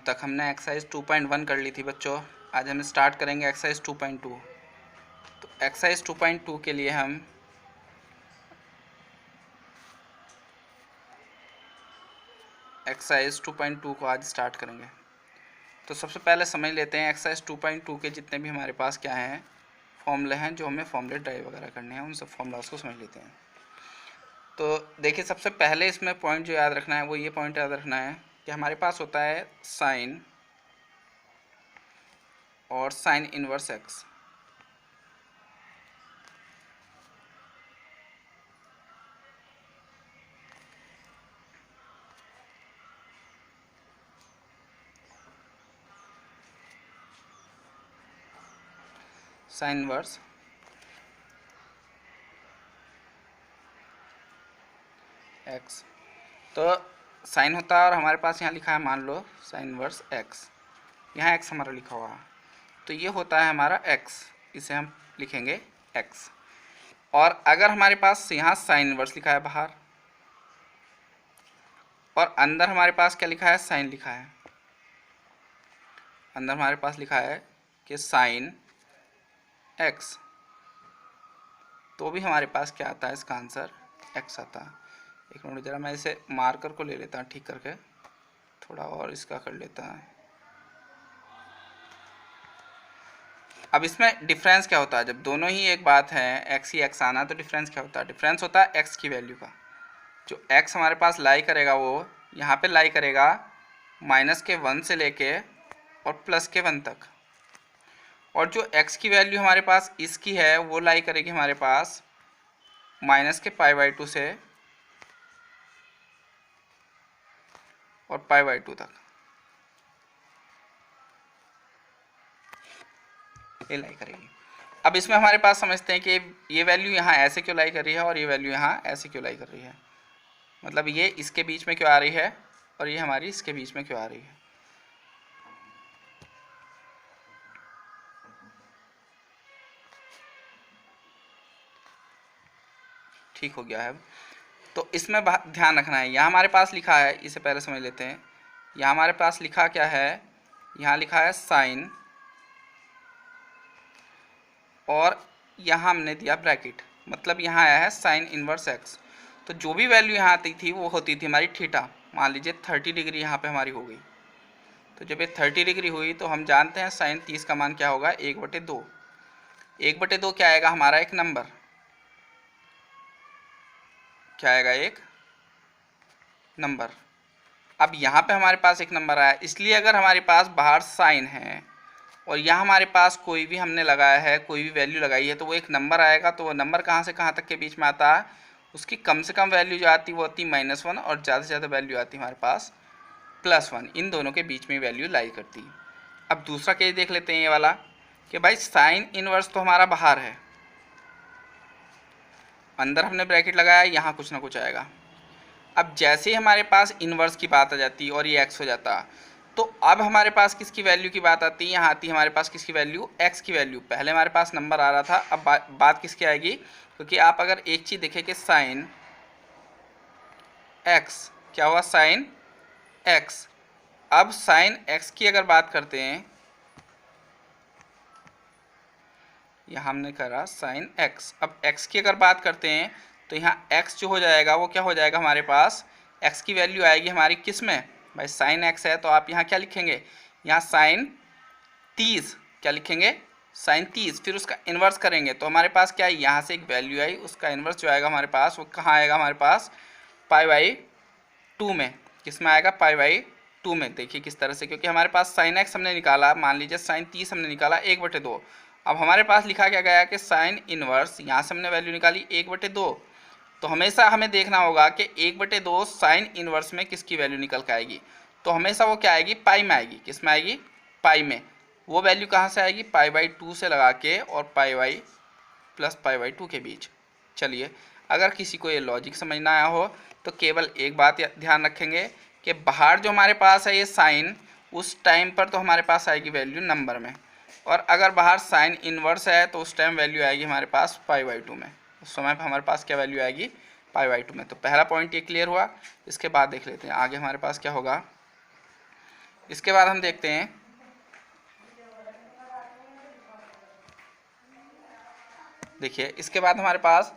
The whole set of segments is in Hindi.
तक हमने एक्सरसाइज 2.1 कर ली थी बच्चों। आज हम स्टार्ट करेंगे एक्सरसाइज 2.2। तो एक्सरसाइज 2.2 के लिए हम एक्सरसाइज 2.2 को आज स्टार्ट करेंगे। तो सबसे पहले समझ लेते हैं एक्सरसाइज 2.2 के जितने भी हमारे पास क्या हैं फॉर्मूले हैं, जो हमें फॉर्मूले ड्राइव वगैरह करने हैं, उन सब फॉर्मूलाज को समझ लेते हैं। तो देखिए, सबसे पहले इसमें पॉइंट जो याद रखना है वो ये पॉइंट याद रखना है कि हमारे पास होता है साइन और sine inverse x. Sine inverse x. तो साइन होता है और हमारे पास यहाँ लिखा है, मान लो साइन इनवर्स एक्स, यहाँ एक्स हमारा लिखा हुआ है, तो ये होता है हमारा एक्स, इसे हम लिखेंगे एक्स। और अगर हमारे पास यहाँ साइन इनवर्स लिखा है बाहर और अंदर हमारे पास क्या लिखा है, साइन लिखा है, अंदर हमारे पास लिखा है कि साइन एक्स, तो भी हमारे पास क्या आता है, इसका आंसर एक्स आता है। एक मिनट जरा मैं इसे मार्कर को ले लेता हूँ ठीक करके, थोड़ा और इसका कर लेता है। अब इसमें डिफरेंस क्या होता है, जब दोनों ही एक बात है, एक्स ही एक्स आना, तो डिफरेंस क्या होता है, डिफरेंस होता है एक्स की वैल्यू का। जो एक्स हमारे पास लाई करेगा वो यहाँ पे लाई करेगा -1 से लेके और +1 तक, और जो x की वैल्यू हमारे पास इसकी है वो लाई करेगी हमारे पास -π/2 से और π/2 तक, ये लाई करेगी। अब इसमें हमारे पास समझते हैं कि ये वैल्यू यहाँ ऐसे क्यों लाई कर रही है और ये वैल्यू यहाँ ऐसे क्यों लाई कर रही है, मतलब ये इसके बीच में क्यों आ रही है और ये हमारी इसके बीच में क्यों आ रही है। ठीक हो गया है। तो इसमें ध्यान रखना है, यहाँ हमारे पास लिखा है, इसे पहले समझ लेते हैं। यहाँ हमारे पास लिखा क्या है, यहाँ लिखा है साइन और यहाँ हमने दिया ब्रैकेट, मतलब यहाँ आया है साइन इनवर्स एक्स। तो जो भी वैल्यू यहाँ आती थी वो होती थी हमारी थीटा। मान लीजिए 30 डिग्री यहाँ पे हमारी हो गई, तो जब ये 30 डिग्री हुई तो हम जानते हैं साइन 30 का मान क्या होगा, 1/2। 1/2 क्या आएगा हमारा, एक नंबर, क्या आएगा, एक नंबर। अब यहाँ पे हमारे पास एक नंबर आया, इसलिए अगर हमारे पास बाहर साइन है और यहाँ हमारे पास कोई भी हमने लगाया है, कोई भी वैल्यू लगाई है, तो वो एक नंबर आएगा। तो वो नंबर कहाँ से कहाँ तक के बीच में आता है, उसकी कम से कम वैल्यू जो आती है वो आती है -1 और ज़्यादा से ज़्यादा वैल्यू आती है हमारे पास +1। इन दोनों के बीच में वैल्यू लाई करती है। अब दूसरा केस देख लेते हैं, ये वाला, कि भाई साइन इनवर्स तो हमारा बाहर है, अंदर हमने ब्रैकेट लगाया, यहाँ कुछ ना कुछ आएगा। अब जैसे ही हमारे पास इनवर्स की बात आ जाती है और ये एक्स हो जाता, तो अब हमारे पास किसकी वैल्यू की बात आती है, यहाँ आती है हमारे पास किसकी वैल्यू, एक्स की वैल्यू। पहले हमारे पास नंबर आ रहा था, अब बात किसकी आएगी, क्योंकि आप अगर एक चीज़ देखें कि साइन एक्स क्या हुआ, साइन एक्स। अब साइन एक्स की अगर बात करते हैं, यहाँ हमने करा साइन एक्स, अब एक्स की अगर बात करते हैं तो यहाँ एक्स जो हो जाएगा वो क्या हो जाएगा, हमारे पास एक्स की वैल्यू आएगी हमारी किस में, भाई साइन एक्स है, तो आप यहाँ क्या लिखेंगे, यहाँ साइन 30, क्या लिखेंगे, साइन 30। फिर उसका इन्वर्स करेंगे तो हमारे पास क्या है, यहाँ से एक वैल्यू आई, उसका इन्वर्स जो आएगा हमारे पास वो कहाँ आएगा, हमारे पास π/2 में। किस में आएगा, π/2 में। देखिए किस तरह से, क्योंकि हमारे पास साइन एक्स हमने निकाला, मान लीजिए साइन 30 हमने निकाला 1/2। अब हमारे पास लिखा क्या गया कि साइन इनवर्स, यहाँ से हमने वैल्यू निकाली 1/2, तो हमेशा हमें देखना होगा कि 1/2 साइन इनवर्स में किसकी वैल्यू निकल के आएगी, तो हमेशा वो क्या आएगी, पाई में आएगी। किस में आएगी, पाई में। वो वैल्यू कहाँ से आएगी, π/2 से लगा के और π/2 के बीच। चलिए, अगर किसी को ये लॉजिक समझना आया हो तो केवल एक बात ध्यान रखेंगे कि बाहर जो हमारे पास है ये साइन, उस टाइम पर तो हमारे पास आएगी वैल्यू नंबर में, और अगर बाहर साइन इनवर्स है तो उस टाइम वैल्यू आएगी हमारे पास π/2 में। उस समय पर हमारे पास क्या वैल्यू आएगी, π/2 में। तो पहला पॉइंट ये क्लियर हुआ। इसके बाद देख लेते हैं आगे हमारे पास क्या होगा। इसके बाद हम देखते हैं देखिए इसके बाद हमारे पास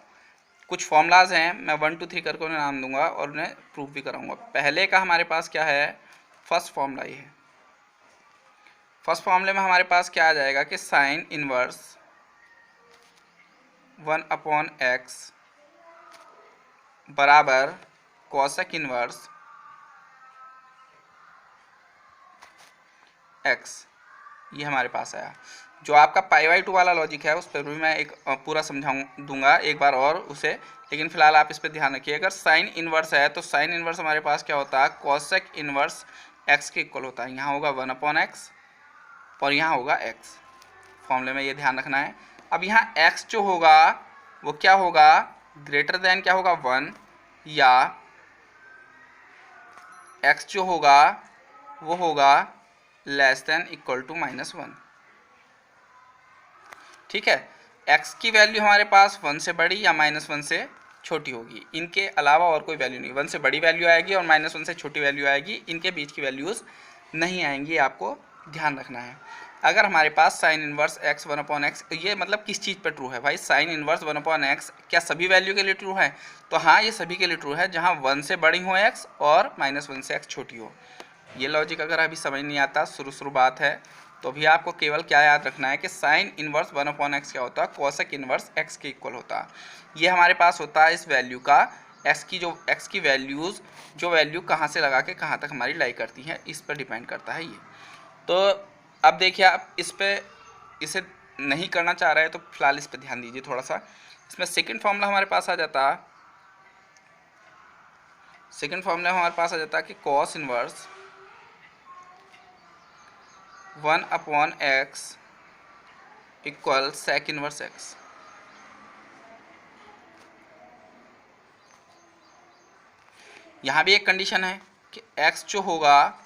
कुछ फॉर्मूलाज हैं, मैं 1 2 3 करके उन्हें नाम दूंगा और उन्हें प्रूफ भी कराऊंगा। पहले का हमारे पास क्या है, फर्स्ट फॉर्मूला ये है। फर्स्ट फॉर्मूले में हमारे पास क्या आ जाएगा कि साइन इनवर्स 1/x बराबर कॉसेक इनवर्स x, ये हमारे पास आया। जो आपका π/2 वाला लॉजिक है उस पर भी मैं एक पूरा समझाऊँ दूंगा एक बार और उसे, लेकिन फिलहाल आप इस पर ध्यान रखिए। अगर साइन इनवर्स है तो साइन इनवर्स हमारे पास क्या होता है, कॉसेक इनवर्स x के इक्वल होता है। यहाँ होगा 1/x और यहाँ होगा x। फॉर्मूले में ये ध्यान रखना है। अब यहाँ x जो होगा वो क्या होगा, ग्रेटर देन क्या होगा 1, या x जो होगा वो होगा लेस देन इक्वल टू -1। ठीक है, x की वैल्यू हमारे पास 1 से बड़ी या -1 से छोटी होगी, इनके अलावा और कोई वैल्यू नहीं। 1 से बड़ी वैल्यू आएगी और -1 से छोटी वैल्यू आएगी, इनके बीच की वैल्यूज़ नहीं आएंगी, आपको ध्यान रखना है। अगर हमारे पास साइन इनवर्स x 1/x, ये मतलब किस चीज़ पे ट्रू है भाई, साइन इनवर्स 1/x क्या सभी वैल्यू के लिए ट्रू है? तो हाँ, ये सभी के लिए ट्रू है जहाँ 1 से बड़ी हो x और -1 से x छोटी हो। ये लॉजिक अगर अभी समझ नहीं आता, शुरू बात है, तो भी आपको केवल क्या याद रखना है कि साइन इनवर्स 1/x क्या होता है, कॉसेक इनवर्स x के इक्वल होता है। ये हमारे पास होता है इस वैल्यू का, x की वैल्यूज़ जो वैल्यू कहाँ से लगा के कहाँ तक हमारी लाई करती हैं, इस पर डिपेंड करता है ये। तो अब देखिए, आप इसे नहीं करना चाह रहे हैं तो फिलहाल इस पर ध्यान दीजिए थोड़ा सा। इसमें सेकंड फॉर्मूला हमारे पास आ जाता है, कि cos inverse 1/x equal sec inverse x। यहाँ भी एक कंडीशन है कि x जो होगा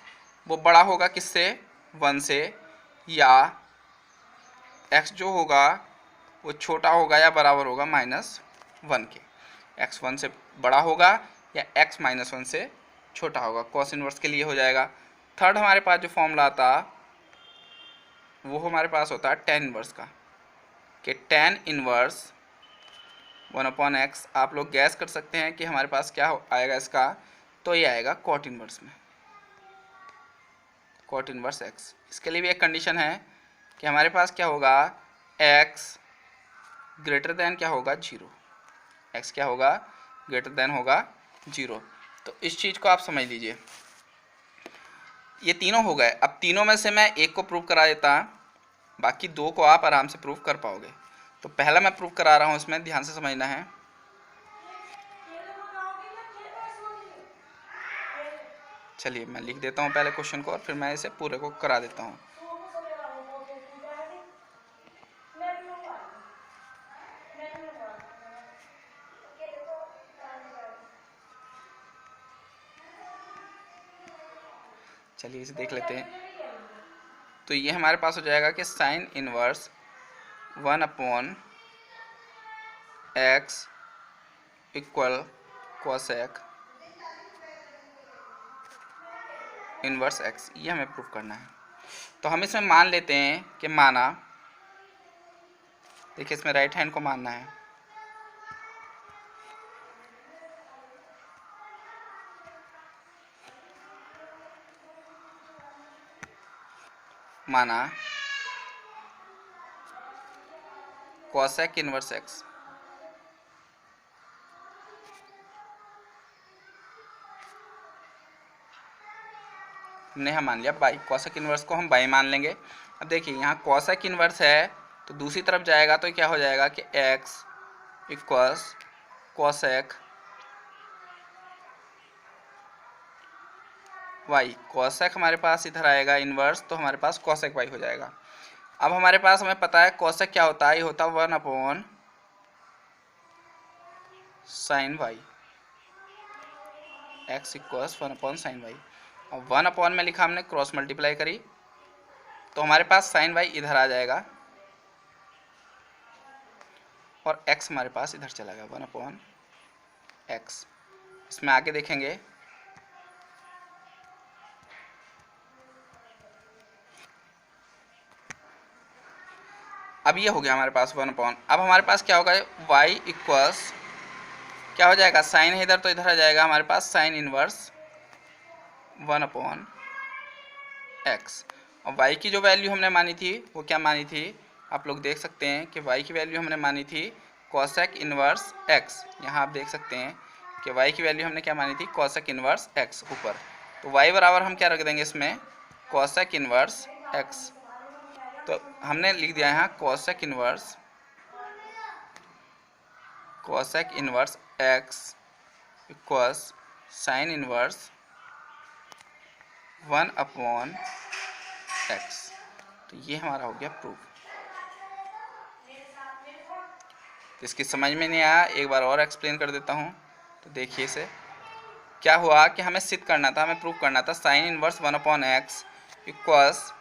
वो बड़ा होगा किससे, 1 से, या x जो होगा वो छोटा होगा या बराबर होगा -1 के। x 1 से बड़ा होगा या x -1 से छोटा होगा, कॉस इनवर्स के लिए हो जाएगा। थर्ड हमारे पास जो फॉर्मूला आता वो हमारे पास होता है tan इनवर्स का, कि tan इनवर्स 1/x, आप लोग गैस कर सकते हैं कि हमारे पास क्या आएगा इसका, तो ये आएगा कॉट इनवर्स में, कॉट इनवर्स x। इसके लिए भी एक कंडीशन है कि हमारे पास क्या होगा, x ग्रेटर देन क्या होगा 0, x क्या होगा, ग्रेटर देन होगा 0। तो इस चीज़ को आप समझ लीजिए। ये तीनों हो गए। अब तीनों में से मैं एक को प्रूव करा देता, बाकी दो को आप आराम से प्रूव कर पाओगे। तो पहला मैं प्रूव करा रहा हूँ, इसमें ध्यान से समझना है। चलिए मैं लिख देता हूँ पहले क्वेश्चन को और फिर मैं इसे पूरे को करा देता हूँ। चलिए इसे देख लेते हैं। तो ये हमारे पास हो जाएगा कि sine inverse 1/x equal cosec inverse x, ये हमें प्रूफ करना है। तो हम इसमें मान लेते हैं कि माना, देखिए इसमें राइट हैंड को मानना है, माना कॉसेक इनवर्स x हमने यहाँ मान लिया बाई, कॉसेक इनवर्स को हम बाई मान लेंगे। अब देखिए यहाँ कॉसेक इनवर्स है तो दूसरी तरफ जाएगा तो क्या हो जाएगा कि x equals cosec y। Cosec हमारे पास इधर आएगा इनवर्स, तो हमारे पास कॉसेक y हो जाएगा। अब हमारे पास हमें पता है कॉसेक क्या होता है, ये होता है 1/sin y, x equals 1/sin y। अब 1 में लिखा हमने, क्रॉस मल्टीप्लाई करी तो हमारे पास साइन y इधर आ जाएगा और x हमारे पास इधर चला गया 1/x। इसमें आगे देखेंगे अब ये हो गया हमारे पास 1/। अब हमारे पास क्या होगा, y इक्वल्स क्या हो जाएगा, साइन है इधर तो इधर आ जाएगा हमारे पास साइन इनवर्स 1/x। और y की जो वैल्यू हमने मानी थी वो क्या मानी थी, आप लोग देख सकते हैं कि y की वैल्यू हमने मानी थी कोसेक इनवर्स x। यहाँ आप देख सकते हैं कि y की वैल्यू हमने क्या मानी थी, कोसेक इनवर्स x ऊपर। तो y बराबर हम क्या रख देंगे इसमें, कोसेक इनवर्स x। तो हमने लिख दिया यहाँ cosec inverse x equals sine inverse 1/x। तो ये हमारा हो गया प्रूफ। इसकी समझ में नहीं आया, एक बार और एक्सप्लेन कर देता हूँ। तो देखिए इसे क्या हुआ कि हमें सिद्ध करना था, हमें प्रूफ करना था sine inverse 1/x equals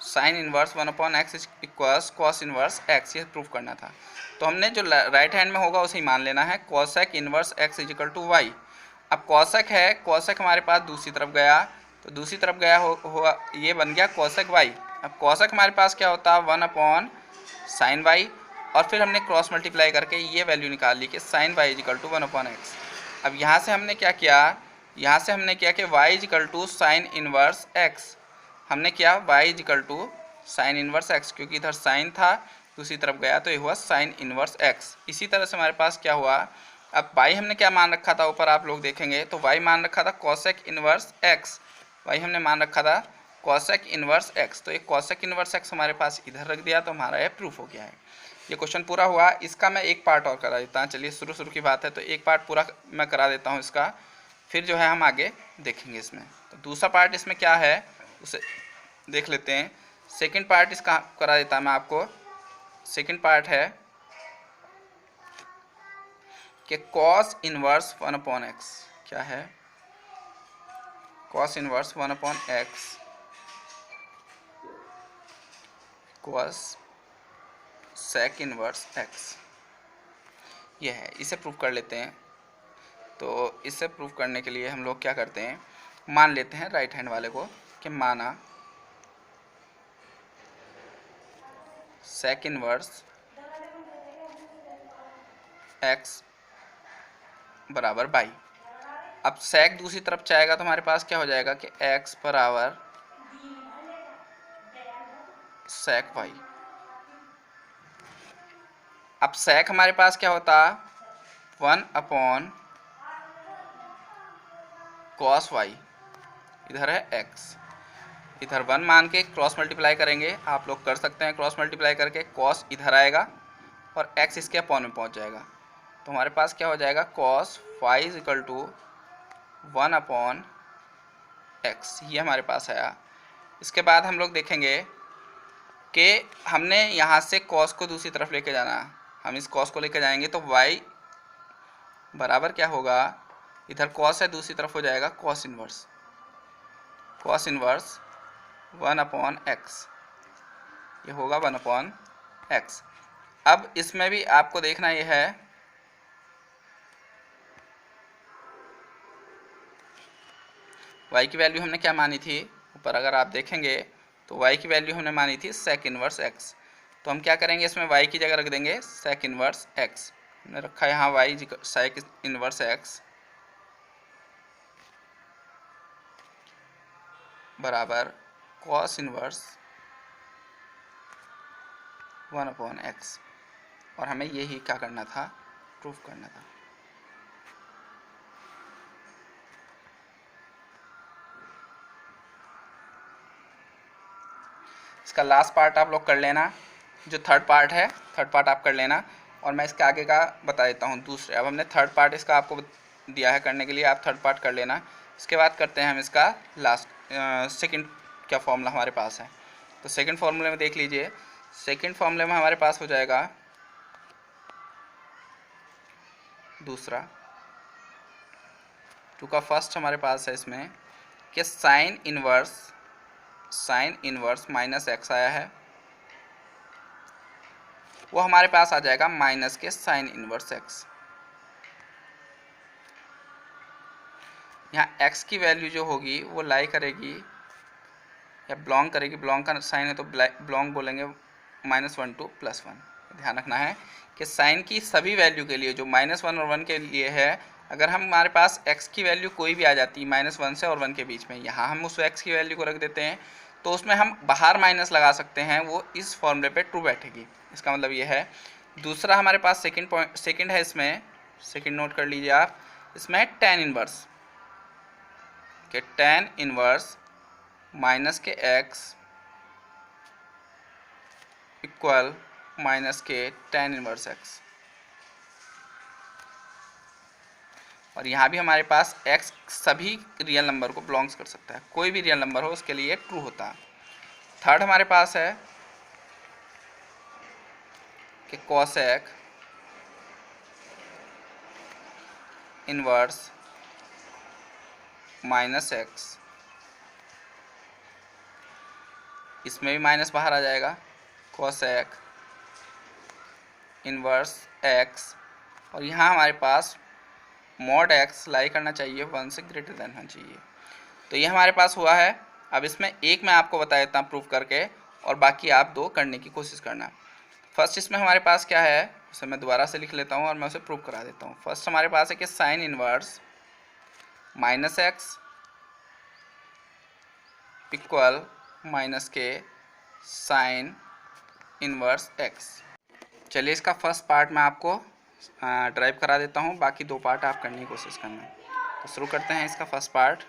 sine inverse 1/x equals cos inverse x, ये प्रूफ करना था। तो हमने जो राइट हैंड में होगा उसे ही मान लेना है, cosec inverse x equal to y. अब कोसेक है, कोसेक हमारे पास दूसरी तरफ गया, तो दूसरी तरफ गया हुआ ये बन गया कोसेक y। अब कोसेक हमारे पास क्या होता है 1/sin y, और फिर हमने क्रॉस मल्टीप्लाई करके ये वैल्यू निकाल ली कि sign y equal to 1/x। अब यहाँ से हमने क्या किया, यहाँ से हमने किया कि y equal to sine inverse x, हमने किया y equal to sine inverse x, क्योंकि इधर साइन था दूसरी तरफ गया तो ये हुआ साइन इनवर्स x। इसी तरह से हमारे पास क्या हुआ, अब y हमने क्या मान रखा था ऊपर आप लोग देखेंगे तो y मान रखा था कोसेक इनवर्स x, y हमने मान रखा था कोसेक इनवर्स x। तो ये कोसेक इनवर्स x हमारे पास इधर रख दिया, तो हमारा ये प्रूफ हो गया है। ये क्वेश्चन पूरा हुआ। इसका मैं एक पार्ट और करा देता हूँ, चलिए शुरू की बात है तो एक पार्ट पूरा मैं करा देता हूँ इसका, फिर जो है हम आगे देखेंगे इसमें। तो दूसरा पार्ट इसमें क्या है उसे देख लेते हैं। सेकंड पार्ट इसका करा देता मैं आपको। सेकंड पार्ट है कि कॉस इनवर्स 1/x क्या है, cos inverse 1/x cos sec inverse x, ये है। इसे प्रूव कर लेते हैं। तो इसे प्रूव करने के लिए हम लोग क्या करते हैं, मान लेते हैं राइट हैंड वाले को कि माना सेक इनवर्स x बराबर बाई। अब सेक दूसरी तरफ जाएगा तो हमारे पास क्या हो जाएगा कि x बराबर सेक y। अब सेक हमारे पास क्या होता 1/cos y, इधर है x, इधर 1 मान के क्रॉस मल्टीप्लाई करेंगे, आप लोग कर सकते हैं क्रॉस मल्टीप्लाई करके, cos इधर आएगा और x इसके अपॉन में पहुंच जाएगा। तो हमारे पास क्या हो जाएगा cos y is equal to 1/x, ये हमारे पास आया। इसके बाद हम लोग देखेंगे कि हमने यहाँ से cos को दूसरी तरफ लेके जाना है, हम इस cos को लेके जाएंगे तो y बराबर क्या होगा, इधर cos है दूसरी तरफ हो जाएगा cos इनवर्स 1/x, ये होगा 1/x। अब इसमें भी आपको देखना ये है y की वैल्यू हमने क्या मानी थी ऊपर, अगर आप देखेंगे तो y की वैल्यू हमने मानी थी सेक इनवर्स x। तो हम क्या करेंगे इसमें y की जगह रख देंगे सेक इनवर्स x, हमने रखा है यहाँ y सेक इनवर्स x बराबर कॉस इनवर्स 1/x, और हमें यही क्या करना था, प्रूफ करना था। इसका लास्ट पार्ट आप लोग कर लेना, जो थर्ड पार्ट है थर्ड पार्ट आप कर लेना, और मैं इसके आगे का बता देता हूँ दूसरे। अब हमने थर्ड पार्ट इसका आपको दिया है करने के लिए, आप थर्ड पार्ट कर लेना। इसके बाद करते हैं हम इसका लास्ट सेकंड क्या फॉर्मूला हमारे पास है। तो सेकंड फॉर्मूले में देख लीजिए, सेकंड फॉर्मूले में हमारे पास हो जाएगा दूसरा, टू का फर्स्ट हमारे पास है इसमें कि साइन इनवर्स माइनस एक्स आया है, वो हमारे पास आ जाएगा माइनस के साइन इनवर्स एक्स। यहाँ x की वैल्यू जो होगी वो लाई करेगी या बिलोंग करेगी, बिलोंग का साइन है तो बिलोंग बोलेंगे -1 to +1। ध्यान रखना है कि साइन की सभी वैल्यू के लिए जो -1 और 1 के लिए है, अगर हमारे पास x की वैल्यू कोई भी आ जाती है -1 से और 1 के बीच में, यहाँ हम उस x की वैल्यू को रख देते हैं तो उसमें हम बाहर माइनस लगा सकते हैं, वो इस फॉर्मूले पे ट्रू बैठेगी। इसका मतलब ये है। दूसरा हमारे पास सेकंड है, इसमें सेकंड नोट कर लीजिए आप, इसमें tan इनवर्स के tan इनवर्स माइनस के x इक्वल माइनस के tan इनवर्स x। और यहाँ भी हमारे पास x सभी रियल नंबर को बिलोंग्स कर सकता है, कोई भी रियल नंबर हो उसके लिए ट्रू होता है। थर्ड हमारे पास है कि cosec इनवर्स -x, इसमें भी माइनस बाहर आ जाएगा, cosec इनवर्स x, और यहाँ हमारे पास mod x लाई करना चाहिए 1 से ग्रेटर देन होना चाहिए। तो ये हमारे पास हुआ है। अब इसमें एक मैं आपको बता देता हूँ प्रूफ करके, और बाकी आप दो करने की कोशिश करना। फर्स्ट इसमें हमारे पास क्या है, उसे मैं दोबारा से लिख लेता हूँ और मैं उसे प्रूफ करा देता हूँ। फर्स्ट हमारे पास है कि sine inverse -x equal minus के साइन इनवर्स x। चलिए इसका फर्स्ट पार्ट मैं आपको ड्राइव करा देता हूँ, बाकी दो पार्ट आप करने की कोशिश करना। तो शुरू करते हैं इसका फर्स्ट पार्ट।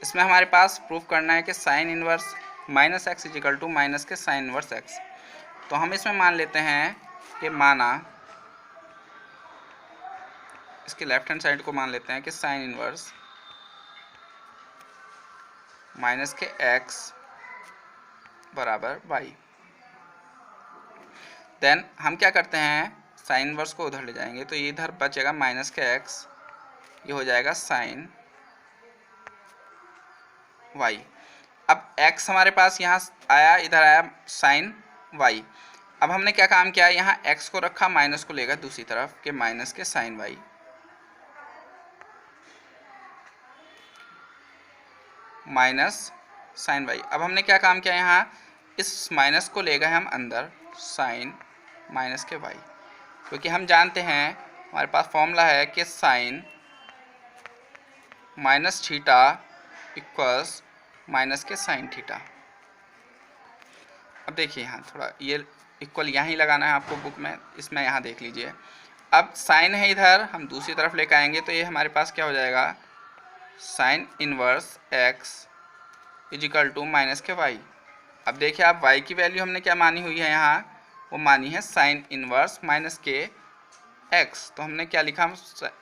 इसमें हमारे पास प्रूफ करना है कि sine inverse -x equal to minus के साइन इनवर्स x। तो हम इसमें मान लेते हैं कि माना, इसके लेफ्ट हैंड साइड को मान लेते हैं कि साइन इनवर्स माइनस के x बराबर y। देन हम क्या करते हैं, साइन इनवर्स को उधर ले जाएंगे तो ये इधर बचेगा माइनस के x, ये हो जाएगा साइन y। अब x हमारे पास यहाँ आया, इधर आया साइन y। अब हमने क्या काम किया, यहाँ x को रखा, माइनस को लेगा दूसरी तरफ के माइनस के sine y, minus sine y। अब हमने क्या काम किया, यहाँ इस माइनस को ले गए हम अंदर, साइन माइनस के y, क्योंकि हम जानते हैं हमारे पास फॉर्मूला है कि sine minus theta equals minus के साइन थीटा। अब देखिए यहाँ थोड़ा ये इक्वल यहाँ ही लगाना है आपको बुक में, इसमें यहाँ देख लीजिए। अब साइन है इधर, हम दूसरी तरफ लेकर आएंगे तो ये हमारे पास क्या हो जाएगा, sine inverse x equal to minus के y। अब देखिए आप y की वैल्यू हमने क्या मानी हुई है, यहाँ वो मानी है साइन इनवर्स माइनस के x। तो हमने क्या लिखा,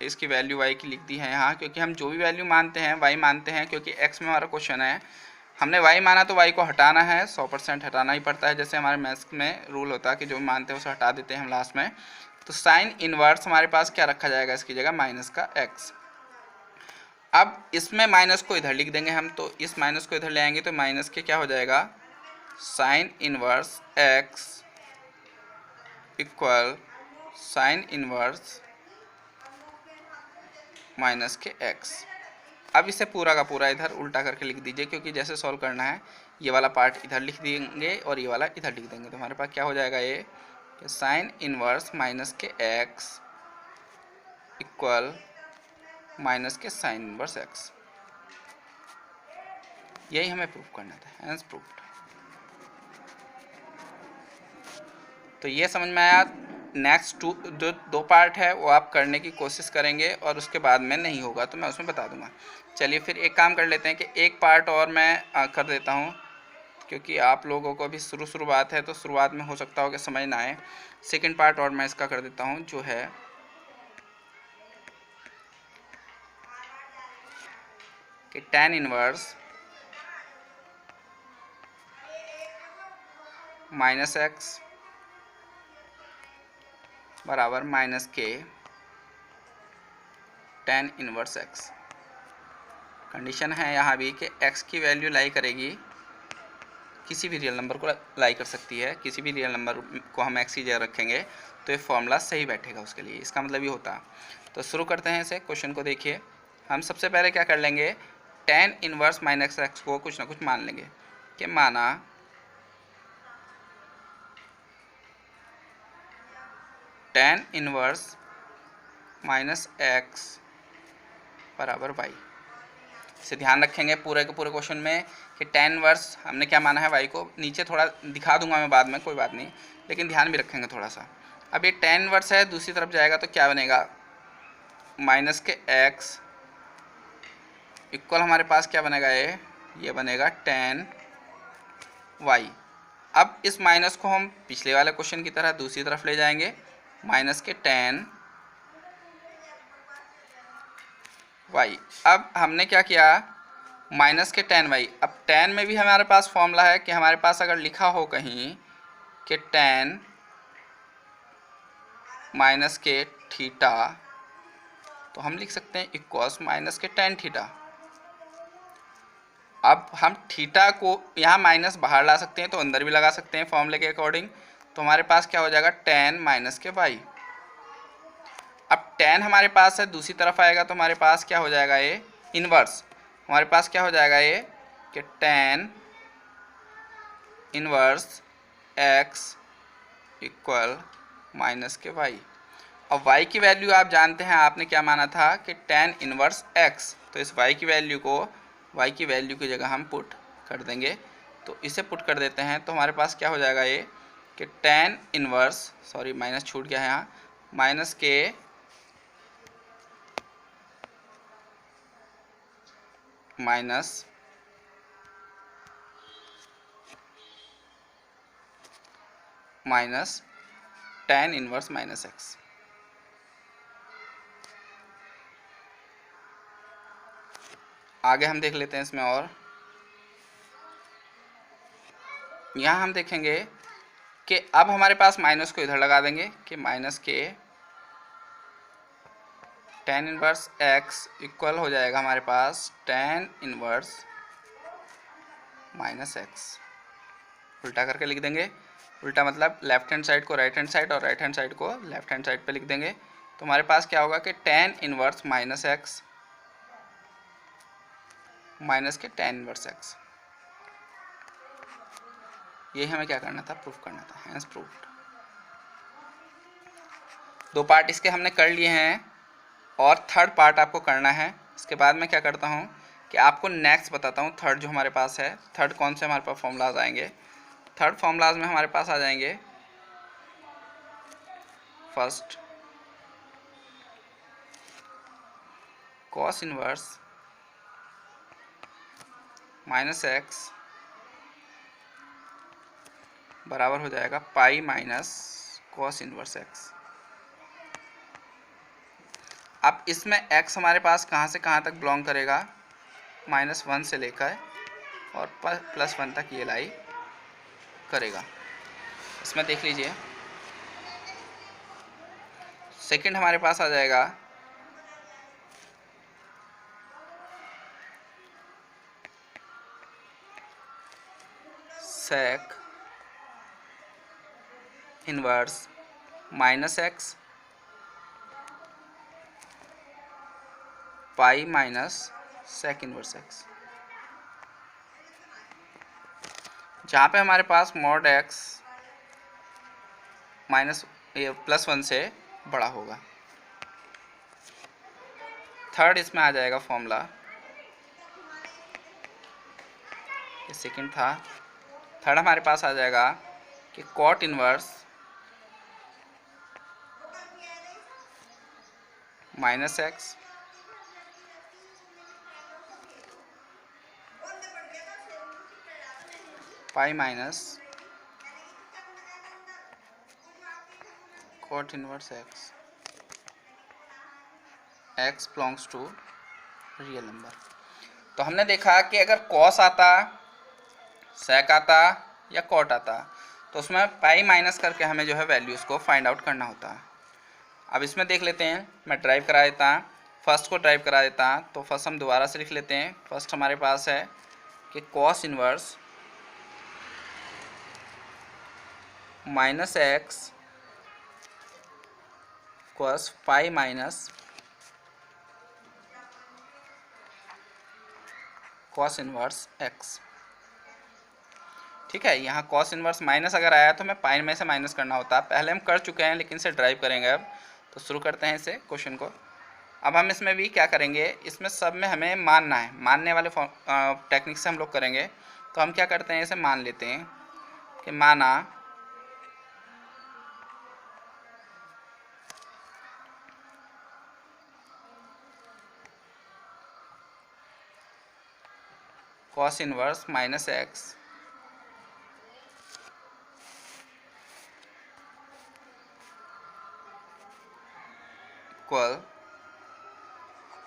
इसकी वैल्यू y की लिख दी है यहाँ, क्योंकि हम जो भी वैल्यू मानते हैं y मानते हैं, क्योंकि x में हमारा क्वेश्चन है, हमने y माना तो y को हटाना है, 100% हटाना ही पड़ता है। जैसे हमारे मैथ्स में रूल होता है कि जो मानते हैं उसे हटा देते हैं हम लास्ट में। तो साइन इनवर्स हमारे पास क्या रखा जाएगा, इसकी जगह माइनस का x। अब इसमें माइनस को इधर लिख देंगे हम, तो इस माइनस को इधर ले आएंगे तो माइनस के क्या हो जाएगा, sine inverse x equal sine inverse minus के x। अब इसे पूरा का पूरा इधर उल्टा करके लिख दीजिए, क्योंकि जैसे सॉल्व करना है ये वाला पार्ट इधर लिख देंगे और ये वाला इधर लिख देंगे, तो हमारे पास क्या हो जाएगा, ये साइन इनवर्स माइनस के x इक्वल माइनस के साइन इनवर्स x। यही हमें प्रूफ करना था, हेंस प्रूफ्ड। तो ये समझ में आया। नेक्स्ट जो दो पार्ट है वो आप करने की कोशिश करेंगे और उसके बाद में नहीं होगा तो मैं उसमें बता दूंगा। चलिए फिर एक काम कर लेते हैं कि एक पार्ट और मैं कर देता हूँ, क्योंकि आप लोगों को अभी शुरुआत है तो शुरुआत में हो सकता हो कि समझ ना आए। सेकंड पार्ट और मैं इसका कर देता हूँ, जो है कि tan इनवर्स माइनस x बराबर माइनस के tan इनवर्स x। कंडीशन है यहाँ भी कि x की वैल्यू लाई करेगी, किसी भी रियल नंबर को लाई कर सकती है, किसी भी रियल नंबर को हम x की जगह रखेंगे तो ये फॉर्मूला सही बैठेगा उसके लिए, इसका मतलब ये होता। तो शुरू करते हैं इसे, क्वेश्चन को देखिए। हम सबसे पहले क्या कर लेंगे, tan इनवर्स माइनस एक्स को कुछ ना कुछ मान लेंगे कि माना tan इनवर्स माइनस एक्स बराबर वाई। इसे ध्यान रखेंगे पूरे के पूरे क्वेश्चन में कि tan इनवर्स हमने क्या माना है y को, नीचे थोड़ा दिखा दूंगा मैं बाद में, कोई बात नहीं, लेकिन ध्यान भी रखेंगे थोड़ा सा। अब ये tan इनवर्स है, दूसरी तरफ जाएगा तो क्या बनेगा, माइनस के x इक्वल हमारे पास क्या बनेगा, ये बनेगा tan y। अब इस माइनस को हम पिछले वाले क्वेश्चन की तरह दूसरी तरफ ले जाएंगे, माइनस के tan y। अब हमने क्या किया, माइनस के tan y। अब tan में भी हमारे पास फॉर्मूला है कि हमारे पास अगर लिखा हो कहीं कि tan माइनस के थीटा, तो हम लिख सकते हैं इक्वल्स माइनस के tan थीटा। अब हम थीटा को यहाँ माइनस बाहर ला सकते हैं तो अंदर भी लगा सकते हैं फॉर्मूले के अकॉर्डिंग, तो हमारे पास क्या हो जाएगा, tan माइनस के y। अब tan हमारे पास है, दूसरी तरफ आएगा तो हमारे पास क्या हो जाएगा, ये इनवर्स। हमारे पास क्या हो जाएगा ये कि tan inverse x equal minus के y। अब y की वैल्यू आप जानते हैं, आपने क्या माना था कि tan इनवर्स x, तो इस y की वैल्यू को y की वैल्यू की जगह हम पुट कर देंगे। तो इसे पुट कर देते हैं तो हमारे पास क्या हो जाएगा ये कि tan इनवर्स, सॉरी माइनस छूट गया है यहाँ, माइनस के minus minus tan inverse minus x। आगे हम देख लेते हैं इसमें, और यहाँ हम देखेंगे कि अब हमारे पास माइनस को इधर लगा देंगे कि माइनस के tan इनवर्स x इक्वल हो जाएगा हमारे पास tan इनवर्स माइनस x। उल्टा करके लिख देंगे, उल्टा मतलब लेफ्ट हैंड साइड को राइट हैंड साइड और राइट हैंड साइड को लेफ्ट हैंड साइड पे लिख देंगे। तो हमारे पास क्या होगा कि tan inverse minus x minus के tan इनवर्स x। यही हमें क्या करना था, प्रूफ करना था, हैंस प्रूफ्ड। दो पार्ट इसके हमने कर लिए हैं और थर्ड पार्ट आपको करना है। इसके बाद मैं क्या करता हूँ कि आपको नेक्स्ट बताता हूँ, थर्ड जो हमारे पास है, थर्ड कौन से हमारे पास फॉर्मूलाज आएंगे। थर्ड फॉर्मूलाज में हमारे पास आ जाएंगे first cos inverse minus x बराबर हो जाएगा pi minus cos inverse x. अब इसमें x हमारे पास कहाँ से कहाँ तक बिलोंग करेगा, -1 से लेकर और +1 तक ये लाई करेगा। इसमें देख लीजिए, सेकंड हमारे पास आ जाएगा sec inverse minus x pi minus sec inverse x, जहाँ पे हमारे पास मॉड x +1 से बड़ा होगा। थर्ड इसमें आ जाएगा फॉर्मूला, ये सेकंड था। थर्ड हमारे पास आ जाएगा कि cot inverse minus x pi minus cot inverse x, x belongs to real number. तो हमने देखा कि अगर कॉस आता, सेक आता या कॉट आता तो उसमें पाई माइनस करके हमें जो है वैल्यूज़ को फाइंड आउट करना होता है। अब इसमें देख लेते हैं, मैं ड्राइव करा देता हूँ, फर्स्ट को ड्राइव करा देता हूँ। तो फर्स्ट हम दोबारा से लिख लेते हैं। फर्स्ट हमारे पास है कि cos inverse minus x cos pi minus cos inverse x. ठीक है, यहाँ कॉस इनवर्स माइनस अगर आया तो हमें पाई में से माइनस करना होता है, पहले हम कर चुके हैं लेकिन इसे ड्राइव करेंगे अब। तो शुरू करते हैं इसे क्वेश्चन को। अब हम इसमें भी क्या करेंगे, इसमें सब में हमें मानना है, मानने वाले टेक्निक से हम लोग करेंगे। तो हम क्या करते हैं, इसे मान लेते हैं कि माना cos inverse minus x equal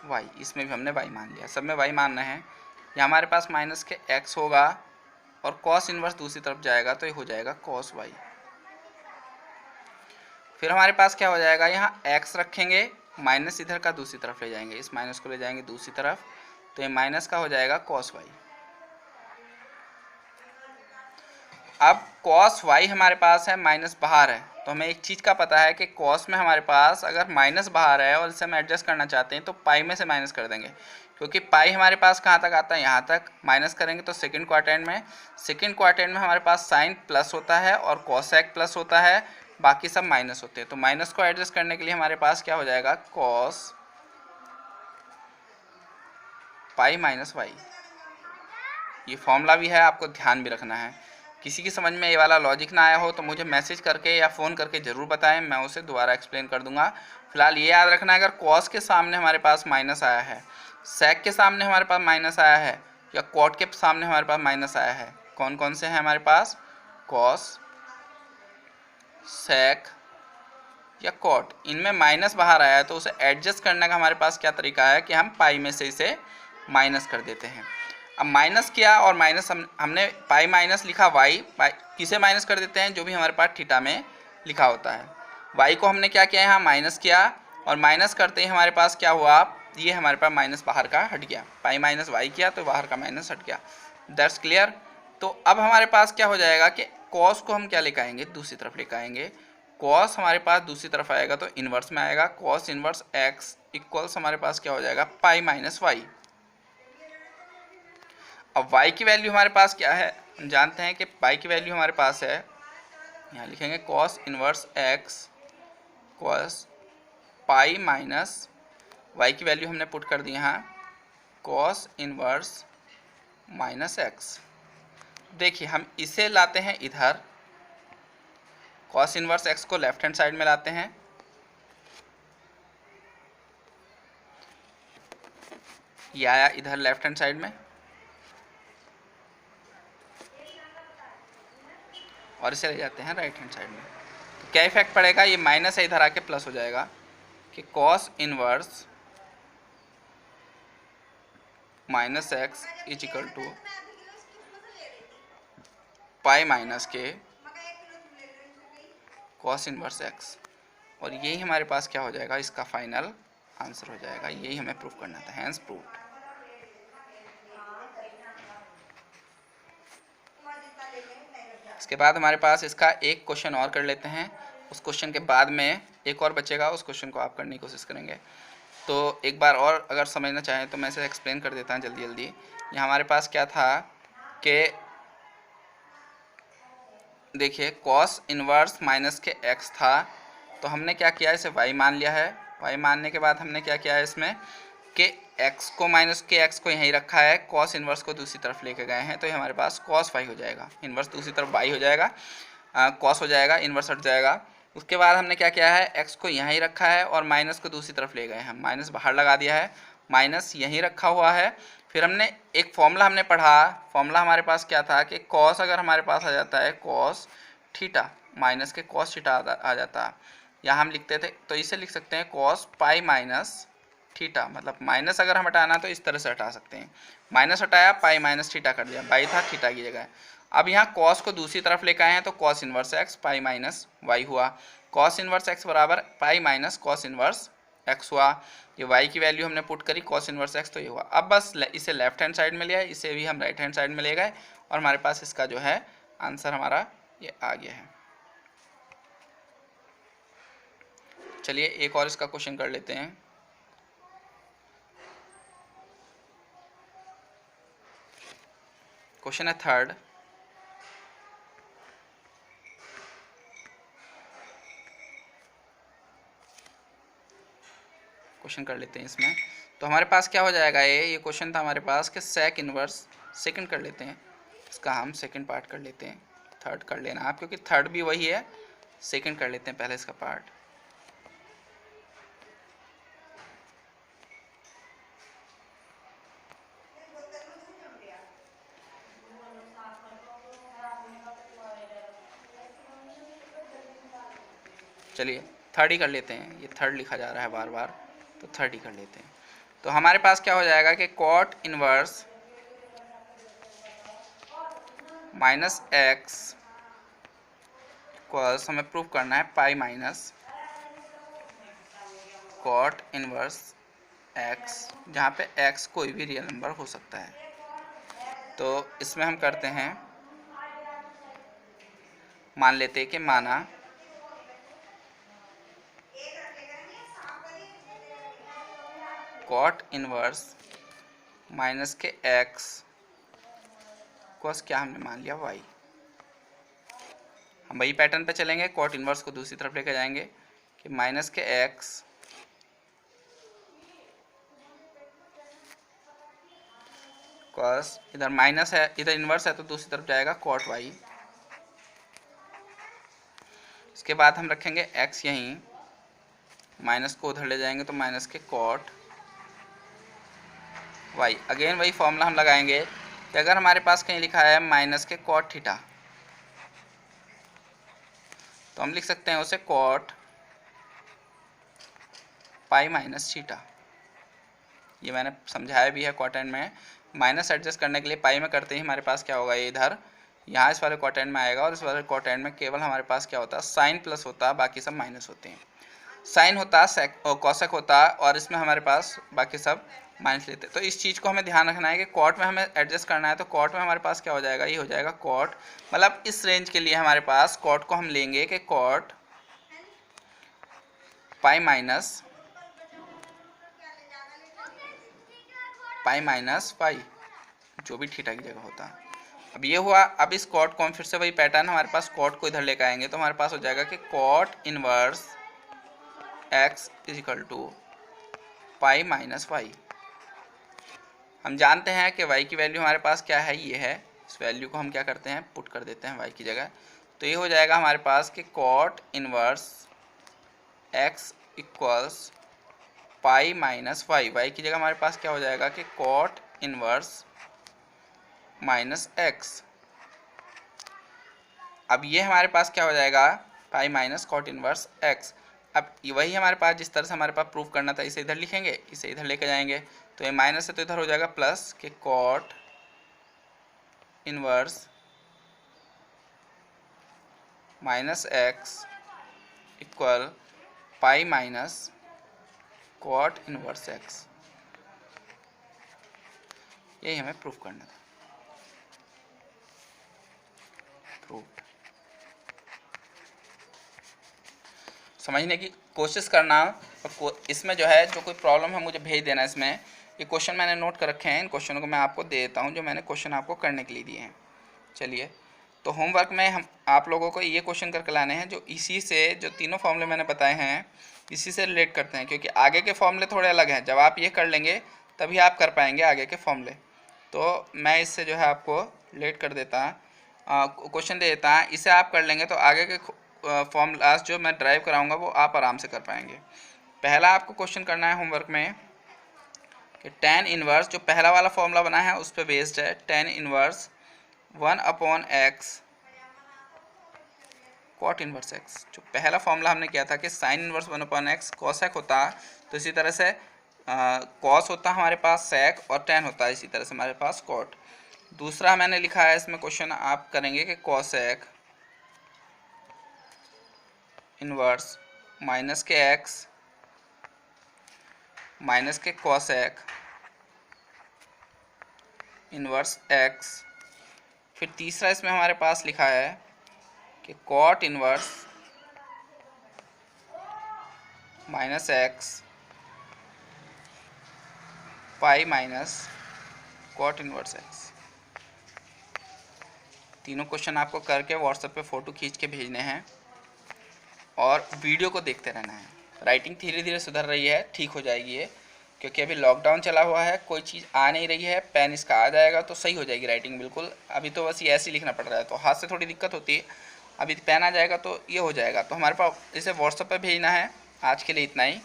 y. इसमें भी हमने वाई मान लिया, सब में वाई मानना है। या हमारे पास माइनस के एक्स होगा और कॉस इनवर्स दूसरी तरफ जाएगा तो ये हो जाएगा कॉस वाई। फिर हमारे पास क्या हो जाएगा, यहाँ एक्स रखेंगे, माइनस इधर का दूसरी तरफ ले जाएंगे, इस माइनस को ले जाएंगे दूसरी तरफ, तो ये माइनस का हो जाएगा कॉस वाई। अब कॉस वाई हमारे पास है, माइनस बाहर है, तो हमें एक चीज़ का पता है कि कॉस में हमारे पास अगर माइनस बाहर है और इसे हम एडजस्ट करना चाहते हैं तो पाई में से माइनस कर देंगे, क्योंकि पाई हमारे पास कहाँ तक आता है, यहाँ तक। माइनस करेंगे तो सेकंड क्वाड्रेंट में, सेकंड क्वाड्रेंट में हमारे पास साइन प्लस होता है और कॉसेक प्लस होता है, बाकी सब माइनस होते हैं। तो माइनस को एडजस्ट करने के लिए हमारे पास क्या हो जाएगा, कॉस पाई माइनस वाई। ये फॉर्मूला भी है, आपको ध्यान भी रखना है। किसी की समझ में ये वाला लॉजिक ना आया हो तो मुझे मैसेज करके या फ़ोन करके ज़रूर बताएं, मैं उसे दोबारा एक्सप्लेन कर दूंगा। फिलहाल ये याद रखना है, अगर कॉस के सामने हमारे पास माइनस आया है, सेक के सामने हमारे पास माइनस आया है, या कॉट के सामने हमारे पास माइनस आया है, कौन कौन से हैं हमारे पास, कॉस, सेक या कॉट, इनमें माइनस बाहर आया है तो उसे एडजस्ट करने का हमारे पास क्या तरीका है कि हम पाई में से इसे माइनस कर देते हैं। अब माइनस किया और माइनस हमने पाई माइनस लिखा वाई, किसे माइनस कर देते हैं, जो भी हमारे पास थीटा में लिखा होता है। वाई को हमने क्या किया, यहाँ माइनस किया, और माइनस करते ही हमारे पास क्या हुआ, ये हमारे पास माइनस बाहर का हट गया, पाई माइनस वाई किया तो बाहर का माइनस हट गया। That's clear. तो अब हमारे पास क्या हो जाएगा कि कॉस को हम क्या लेकर आएंगे, दूसरी तरफ लेकर आएंगे। कॉस हमारे पास दूसरी तरफ आएगा तो इन्वर्स में आएगा, कॉस इन्वर्स एक्स इक्वल्स हमारे पास क्या हो जाएगा, पाई माइनस वाई। अब y की वैल्यू हमारे पास क्या है, हम जानते हैं कि y की वैल्यू हमारे पास है, यहाँ लिखेंगे cos inverse x cos pi minus y की वैल्यू हमने पुट कर दी यहाँ cos इनवर्स माइनस x। देखिए हम इसे लाते हैं इधर, cos इनवर्स x को लेफ्ट हैंड साइड में लाते हैं, ये आया इधर लेफ्ट हैंड साइड में, और इसे ले जाते हैं राइट हैंड साइड में। तो क्या इफेक्ट पड़ेगा, ये माइनस है इधर आके प्लस हो जाएगा कि cos inverse minus x is equal to pi minus के cos इनवर्स एक्स। और यही हमारे पास क्या हो जाएगा, इसका फाइनल आंसर हो जाएगा, यही हमें प्रूफ करना था, हैंस प्रूव्ड। इसके बाद हमारे पास इसका एक क्वेश्चन और कर लेते हैं, उस क्वेश्चन के बाद में एक और बचेगा, उस क्वेश्चन को आप करने की कोशिश करेंगे। तो एक बार और अगर समझना चाहें तो मैं इसे एक्सप्लेन कर देता हूँ जल्दी जल्दी। यहाँ हमारे पास क्या था कि देखिए cos इनवर्स माइनस के x था, तो हमने क्या किया, इसे y मान लिया है। y मानने के बाद हमने क्या किया है इसमें कि x को माइनस के x को यहीं रखा है, cos इनवर्स को दूसरी तरफ लेके गए हैं, तो ये हमारे पास cos y हो जाएगा, इनवर्स दूसरी तरफ y हो जाएगा, cos हो जाएगा, इनवर्स हट जाएगा। उसके बाद हमने क्या किया है, x को यहीं रखा है और माइनस को दूसरी तरफ ले गए हैं, माइनस बाहर लगा दिया है, माइनस यहीं रखा हुआ है। फिर हमने एक फॉर्मूला हमने पढ़ा, फॉर्मूला हमारे पास क्या था कि cos अगर हमारे पास आ जाता है cos थीटा माइनस के cos थीटा आ जाता, यहाँ हम लिखते थे तो इसे लिख सकते हैं cos पाई माइनस थीटा, मतलब माइनस अगर हम हटाना तो इस तरह से हटा सकते हैं, माइनस हटाया पाई माइनस थीटा कर दिया, बाई था थीटा की जगह। अब यहाँ cos को दूसरी तरफ लेकर आए हैं तो cos inverse x pi minus y हुआ, cos इनवर्स x बराबर pi minus cos inverse x हुआ। ये y की वैल्यू हमने पुट करी cos इनवर्स x, तो ये हुआ। अब बस इसे लेफ्ट हैंड साइड में लिया, इसे भी हम राइट हैंड साइड में ले गए और हमारे पास इसका जो है आंसर हमारा ये आ गया है। चलिए एक और इसका क्वेश्चन कर लेते हैं। क्वेश्चन है थर्ड। क्वेश्चन कर लेते हैं इसमें। तो हमारे पास क्या हो जाएगा, ये क्वेश्चन था हमारे पास कि सेक इनवर्स, सेकंड कर लेते हैं इसका, हम सेकंड पार्ट कर लेते हैं, थर्ड कर लेना आप, क्योंकि थर्ड भी वही है, सेकंड कर लेते हैं पहले इसका पार्ट। चलिए थर्ड ही कर लेते हैं, ये थर्ड लिखा जा रहा है बार बार, तो थर्ड ही कर लेते हैं। तो हमारे पास क्या हो जाएगा कि cot inverse minus x equals, हमें प्रूव करना है pi minus cot inverse x, जहाँ पे एक्स कोई भी रियल नंबर हो सकता है। तो इसमें हम करते हैं, मान लेते हैं कि माना कॉट इनवर्स माइनस के एक्स कोस, क्या हमने मान लिया वाई। हम वही पैटर्न पे चलेंगे, कॉट इनवर्स को दूसरी तरफ लेकर जाएंगे कि माइनस के एक्स कॉस, इधर माइनस है इधर इन्वर्स है तो दूसरी तरफ जाएगा कॉट वाई। इसके बाद हम रखेंगे एक्स यहीं, माइनस को उधर ले जाएंगे तो माइनस के कॉट वाई। अगेन वही फॉर्मूला हम लगाएंगे कि अगर हमारे पास कहीं लिखा है माइनस के कॉट थीटा, तो हम लिख सकते हैं उसे कॉट पाई माइनस थीटा। ये मैंने समझाया भी है क्वाड्रेंट में, माइनस एडजस्ट करने के लिए पाई में करते ही हमारे पास क्या होगा, ये इधर यहाँ इस वाले क्वाड्रेंट में आएगा, और इस वाले क्वाड्रेंट में केवल हमारे पास क्या होता है, साइन प्लस होता है, बाकी सब माइनस होते हैं। साइन होता है, कॉसेक होता है, और इसमें हमारे पास बाकी सब माइनस लेते हैं। तो इस चीज़ को हमें ध्यान रखना है कि कॉट में हमें एडजस्ट करना है, तो कॉट में हमारे पास क्या हो जाएगा, ये हो जाएगा कॉट, मतलब इस रेंज के लिए हमारे पास कॉट को हम लेंगे कि कॉट पाई माइनस पाई, जो भी थीटा की जगह होता है। अब ये हुआ, अब इस कॉट को हम फिर से वही पैटर्न, हमारे पास कॉट को इधर लेकर आएंगे तो हमारे पास हो जाएगा कि cot inverse x is equal to pi minus y. हम जानते हैं कि y की वैल्यू हमारे पास क्या है, ये है, इस वैल्यू को हम क्या करते हैं, पुट कर देते हैं y की जगह। तो ये हो जाएगा हमारे पास कि cot inverse x equals pi minus y, y की जगह हमारे पास क्या हो जाएगा कि कॉट इनवर्स माइनस एक्स। अब ये हमारे पास क्या हो जाएगा, pi minus cot inverse x. अब वही हमारे पास जिस तरह से हमारे पास प्रूफ करना था, इसे इधर लिखेंगे, इसे इधर लेकर जाएंगे, तो ये माइनस है तो इधर हो जाएगा प्लस के cot inverse minus x equal pi minus cot inverse x. यही हमें प्रूफ करना था, प्रूफ। समझने की कोशिश करना, और इसमें जो है जो कोई प्रॉब्लम है मुझे भेज देना। इसमें ये क्वेश्चन मैंने नोट कर रखे हैं, इन क्वेश्चनों को मैं आपको दे देता हूँ जो मैंने क्वेश्चन आपको करने के लिए दिए हैं। चलिए, तो होमवर्क में हम आप लोगों को ये क्वेश्चन करके लाने हैं जो इसी से, जो तीनों फॉर्मूले मैंने बताए हैं इसी से रिलेट करते हैं, क्योंकि आगे के फॉर्मूले थोड़े अलग हैं। जब आप ये कर लेंगे तभी आप कर पाएंगे आगे के फॉर्मूले। तो मैं इससे जो है आपको रिलेट कर देता, क्वेश्चन दे देता, इसे आप कर लेंगे तो आगे के फॉर्मूलाज जो मैं ड्राइव कराऊंगा वो आप आराम से कर पाएंगे। पहला आपको क्वेश्चन करना है होमवर्क में कि tan इनवर्स, जो पहला वाला फॉर्मूला बना है उस पर बेस्ड है, tan inverse 1/x cot inverse x। जो पहला फॉर्मूला हमने किया था कि साइन इनवर्स 1/x कॉसेक होता है, तो इसी तरह से कॉस होता है हमारे पास सेक, और tan होता है इसी तरह से हमारे पास कॉट। दूसरा मैंने लिखा है इसमें क्वेश्चन आप करेंगे कि कॉसेक इनवर्स माइनस के एक्स माइनस के कॉसेक इनवर्स एक्स। फिर तीसरा इसमें हमारे पास लिखा है कि cot inverse minus x pi minus cot inverse x. तीनों क्वेश्चन आपको करके व्हाट्सएप पे फ़ोटो खींच के भेजने हैं और वीडियो को देखते रहना है। राइटिंग धीरे धीरे सुधर रही है, ठीक हो जाएगी ये, क्योंकि अभी लॉकडाउन चला हुआ है, कोई चीज़ आ नहीं रही है। पेन इसका आ जाएगा तो सही हो जाएगी राइटिंग बिल्कुल। अभी तो बस ये ऐसे ही लिखना पड़ रहा है, तो हाथ से थोड़ी दिक्कत होती है। अभी पेन आ जाएगा तो ये हो जाएगा। तो हमारे पास इसे व्हाट्सएप पे भेजना है। आज के लिए इतना ही।